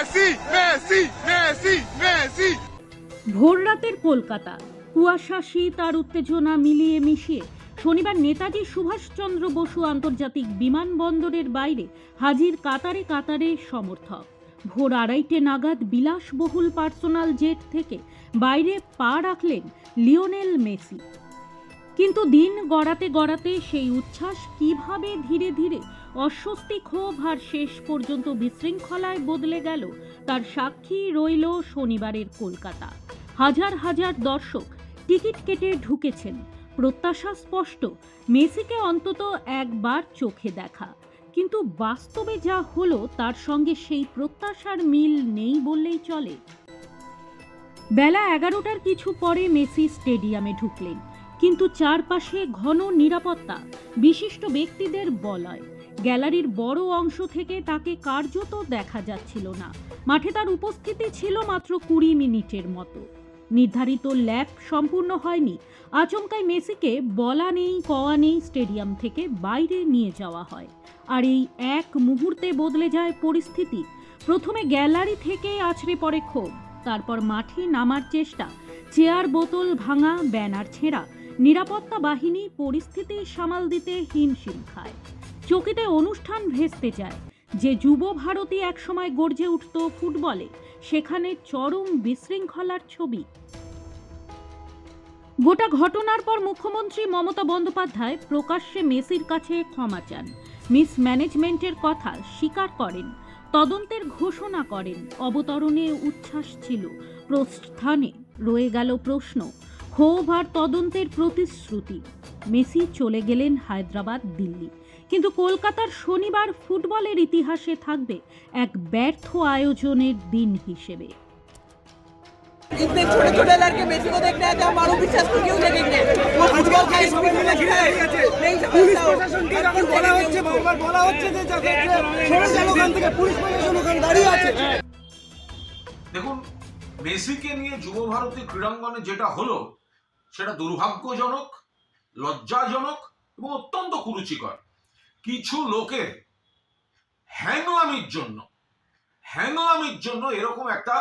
Messi Messi Messi Messi. ভোররাতের কলকাতা, কুয়াশা, শীত আর উত্তেজনা মিলিয়ে মিশিয়ে শনিবার নেতাজি সুভাষচন্দ্র বসু আন্তর্জাতিক বিমানবন্দরের বাইরে হাজির কাতারে কাতারে সমর্থক। ভোর 2:30 নাগাদ বিলাসবহুল পার্সোনাল জেট থেকে বাইরে পা রাখলেন লিওনেল মেসি। কিন্তু দিন গড়াতে গড়াতে সেই উচ্ছ্বাস কিভাবে ধীরে ধীরে অস্বস্তি, ক্ষোভ আর শেষ পর্যন্ত বিশৃঙ্খলায় বদলে গেল তার সাক্ষী রইল শনিবারের কলকাতা। হাজার হাজার দর্শক টিকিট কেটে ঢুকেছেন, প্রত্যাশা স্পষ্ট, মেসিকে অন্তত একবার চোখে দেখা। কিন্তু বাস্তবে যা হলো তার সঙ্গে সেই প্রত্যাশার মিল নেই বললেই চলে। বেলা 11টার কিছু পরে মেসি স্টেডিয়ামে ঢুকলেন, কিন্তু চারপাশে ঘন নিরাপত্তা, বিশিষ্ট ব্যক্তিদের বলয়। গ্যালারির বড় অংশ থেকে তাকে কার্যত দেখা যাচ্ছিল না। মাঠে তার উপস্থিতি ছিল মাত্র 20 মিনিটের মতো। নির্ধারিত ল্যাপ সম্পূর্ণ হয়নি, আচমকাই মেসিকে বলা নেই কওয়া নেই স্টেডিয়াম থেকে বাইরে নিয়ে যাওয়া হয়। আর এই এক মুহূর্তে বদলে যায় পরিস্থিতি। প্রথমে গ্যালারি থেকে আছড়ে পড়ে ক্ষোভ, তারপর মাঠে নামার চেষ্টা, চেয়ার বোতল ভাঙা, ব্যানার ছেঁড়া। নিরাপত্তা বাহিনী পরিস্থিতি সামাল দিতে হিমশিম খায়। চকিতে অনুষ্ঠান ভেস্তে যায়। যে যুব ভারতী একসময় গর্জে উঠত ফুটবলে, সেখানে চরম বিশৃঙ্খলার ছবি। গোটা ঘটনার পর মুখ্যমন্ত্রী মমতা বন্দ্যোপাধ্যায় প্রকাশ্যে মেসির কাছে ক্ষমা চান, মিসম্যানেজমেন্টের কথা স্বীকার করেন, তদন্তের ঘোষণা করেন। অবতরণে উচ্ছ্বাস ছিল, প্রস্থানে রয়ে গেল প্রশ্ন, ক্ষোভ আর তদন্তের প্রতিশ্রুতি। মেসি চলে গেলেন হায়দ্রাবাদ, দিল্লি, কিন্তু কলকাতার শনিবার ফুটবলের ইতিহাসে থাকবে এক ব্যর্থ আয়োজনের দিন হিসেবে। इतने छोटे छोटे लड़के मेसी को देखने आते हैं, हम मारो विश्वास को क्यों देखेंगे? वो फुटबॉल का स्पिरिट में खिला है। नहीं পুলিশ समझता हूँ। প্রশাসনকে এখন বলা হচ্ছে, বারবার বলা হচ্ছে যে যাতে সরে যান ওখান থেকে, পুলিশ প্রশাসন ওখানে দাঁড়িয়ে আছে। দেখুন, মেসিকে নিয়ে যুব ভারতী ক্রীড়াঙ্গনে যেটা হলো সেটা দুর্ভাগ্যজনক, লজ্জাজনক এবং অত্যন্ত কুরুচিকর। কিছু লোকের হ্যাংলামির জন্য এরকম একটা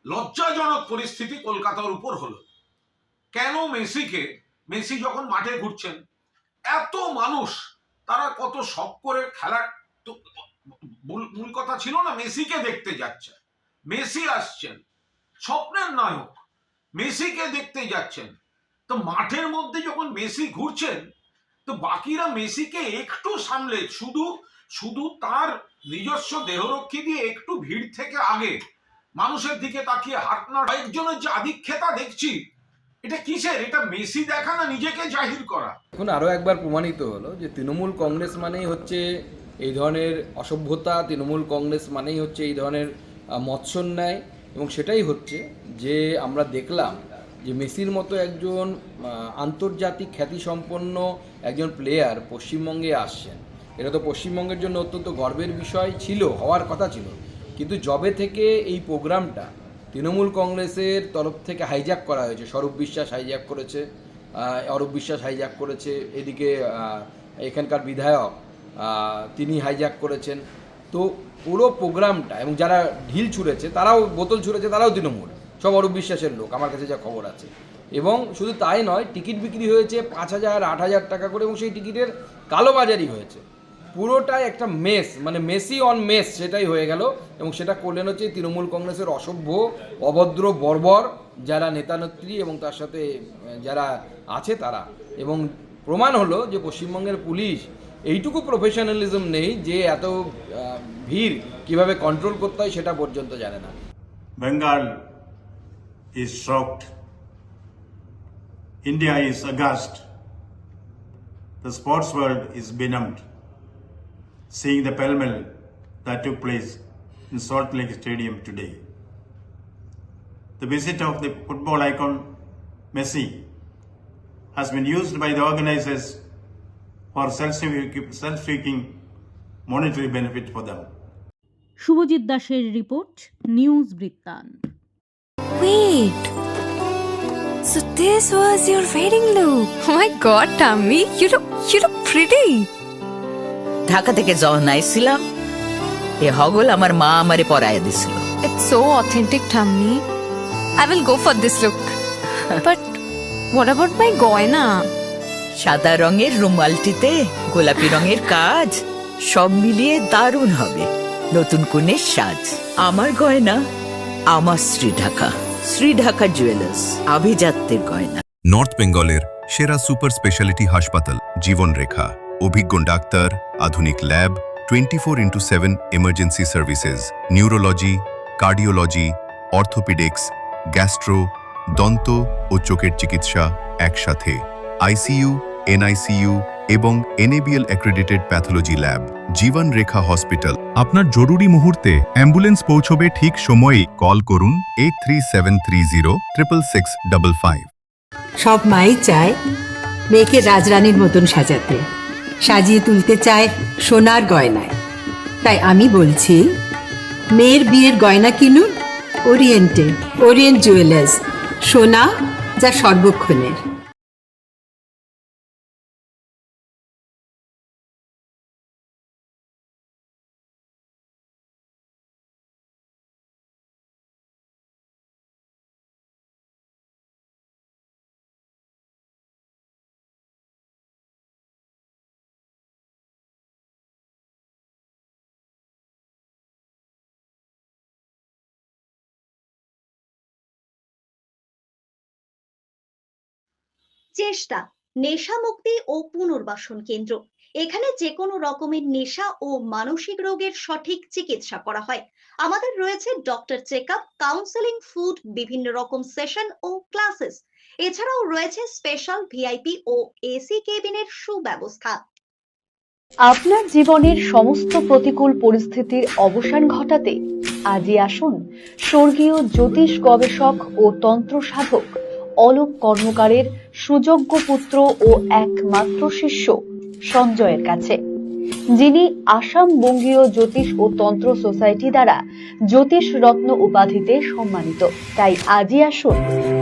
লজ্জাজনক পরিস্থিতি কলকাতার উপর হলো। কেন মেসি যখন মাঠে ঘুরছেন, এত মানুষ, তারা কত শখ করে খেলার, তো মূল কথা ছিল না মেসিকে দেখতে যাচ্ছেন, মেসি আসছেন, স্বপ্নের নায়ক, মেসিকে দেখতে যাচ্ছেন। তো মাঠের মধ্যে যখন মেসি ঘুরছেন, তো বাকিরা মেসিকে একটু সামলে, শুধু তার নিজস্ব দেহরক্ষী দিয়ে একটু ভিড় থেকে আগে মানুষের দিকে তাকিয়ে হাত না, একজনের যে আধিক্যতা দেখছি, এটা কিসের? এটা মেসি দেখা না নিজেকে জাহির করা? এখন আরও একবার প্রমাণিত হলো যে তৃণমূল কংগ্রেস মানেই হচ্ছে এই ধরনের অসভ্যতা, তৃণমূল কংগ্রেস মানেই হচ্ছে এই ধরনের মৎসন্যায়। এবং সেটাই হচ্ছে যে আমরা দেখলাম যে মেসির মতো একজন আন্তর্জাতিক খ্যাতিসম্পন্ন একজন প্লেয়ার পশ্চিমবঙ্গে আসছেন। এটা তো পশ্চিমবঙ্গের জন্য অত্যন্ত গর্বের বিষয় ছিল, হওয়ার কথা ছিল। কিন্তু যবে থেকে এই প্রোগ্রামটা তৃণমূল কংগ্রেসের তরফ থেকে হাইজ্যাক করা হয়েছে, অরূপ বিশ্বাস হাইজ্যাক করেছে, এদিকে এখানকার বিধায়ক তিনি হাইজ্যাক করেছেন। তো পুরো প্রোগ্রামটা, এবং যারা ঢিল ছুঁড়েছে, তারাও বোতল ছুঁড়েছে, তারাও তৃণমূল, সব অরূপ বিশ্বাসের লোক, আমার কাছে যা খবর আছে। এবং শুধু তাই নয়, টিকিট বিক্রি হয়েছে 5,000 8,000 টাকা করে, এবং সেই টিকিটের কালোবাজারি হয়েছে। পুরোটাই একটা মেস, মানে মেসি অন মেস, সেটাই হয়ে গেল। এবং সেটা করলেন হচ্ছে তৃণমূল কংগ্রেসের অসভ্য, অভদ্র, বর্বর যারা নেতানেত্রী এবং তার সাথে যারা আছে তারা। এবং প্রমাণ হলো যে পশ্চিমবঙ্গের পুলিশ এইটুকু প্রফেশনালিজম নেই যে এত ভিড় কিভাবে কন্ট্রোল করতে হয় সেটা পর্যন্ত জানে না। Bengal is shocked. India is aghast. The sports world is benumbed, seeing the pell-mell that took place in Salt Lake Stadium today. The visit of the football icon Messi has been used by the organizers for self-seeking monetary benefit for them. Subhajit দাসের report, news বৃত্তান্ত। Wait, so this was your wedding look? Oh my God, Tammy, you look pretty. Dhaka থেকে যখন আইছিলাম, এ হগল আমার মা আমারে পরাইয়া দিছিল। It's so authentic, Tummy. I will go for this look. But what about my goina? সাদা রঙের রুমালটিতে গোলাপি রঙের কাজ, সব মিলিয়ে দারুণ হবে নতুন কনের সাজ। আমার গয়না, আমার শ্রীঢাকা জুয়েলার্স, আভিজাত্যের গয়না। নর্থ বেঙ্গলের সেরা সুপার স্পেশালিটি হাসপাতাল জীবনরেখা, অভিজ্ঞ ডাক্তার, আধুনিক lab, 24x7 emergency services, neurology, cardiology, orthopaedics, gastro, দন্ত ও চোখের চিকিৎসা একসাথে, আইসিইউ, এনআইসিইউ এবং এনএবিএল অ্যাক্রেডিটেড প্যাথোলজি ল্যাব। জীবন রেখা হসপিটাল। আপনার জরুরি মুহূর্তে অ্যাম্বুলেন্স পৌঁছবে ঠিক সময়ে। কল করুন 8373066655। সব মাই চায় মেয়েকে রাজরানীর মতন সাজাতে, সাজিয়ে তুলতে চায় সোনার গয়নায়। তাই আমি বলছি, মেয়ের বিয়ের গয়না কিনুন ওরিয়েন্ট জুয়েলার্স, সোনা যা সর্বক্ষণের। চেষ্টা নেশা মুক্তি ও পুনর্বাসন কেন্দ্র। এখানে যে কোনো রকমের নেশা ও মানসিক রোগের সঠিক চিকিৎসা করা হয়। আমাদের রয়েছে ডক্টর চেকআপ, কাউন্সেলিং, ফুড, বিভিন্ন রকম সেশন ও ক্লাসেস। এছাড়াও রয়েছে স্পেশাল ভিআইপি ও এসি কেবিনের সুব্যবস্থা। আপনার জীবনের সমস্ত প্রতিকূল পরিস্থিতির অবসান ঘটাতে আজই আসুন স্বর্গীয় জ্যোতিষ গবেষক ও তন্ত্র সাধক অলোক কর্মকারের সুযোগ্য পুত্র ও একমাত্র শিষ্য সঞ্জয়ের কাছে, যিনি আসাম বঙ্গীয় জ্যোতিষ ও তন্ত্র সোসাইটি দ্বারা জ্যোতিষ রত্ন উপাধিতে সম্মানিত। তাই আজই আসুন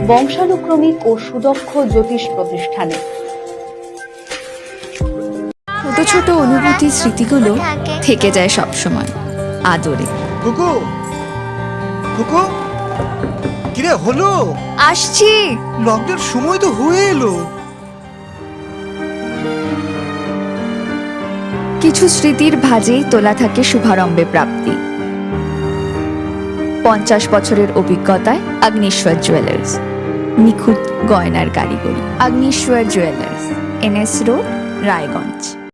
বংশানুক্রমিক ও সুদক্ষ জ্যোতিষ প্রতিষ্ঠানে। ছোট ছোট অনুভূতি, স্মৃতিগুলো থেকে যায় সবসময় আদরে। কিরে হলো? আসছি। লকডাউন সময় তো হয়ে এলো। কিছু স্মৃতির ভাজেই তোলা থাকে শুভারম্ভে প্রাপ্তি। 50 বছরের অভিজ্ঞতায় আগ্নেশ্বর জুয়েলার্স, নিখুঁত গয়নার কারিগরি। Agneshwar jewellers, NS road, Raiganj.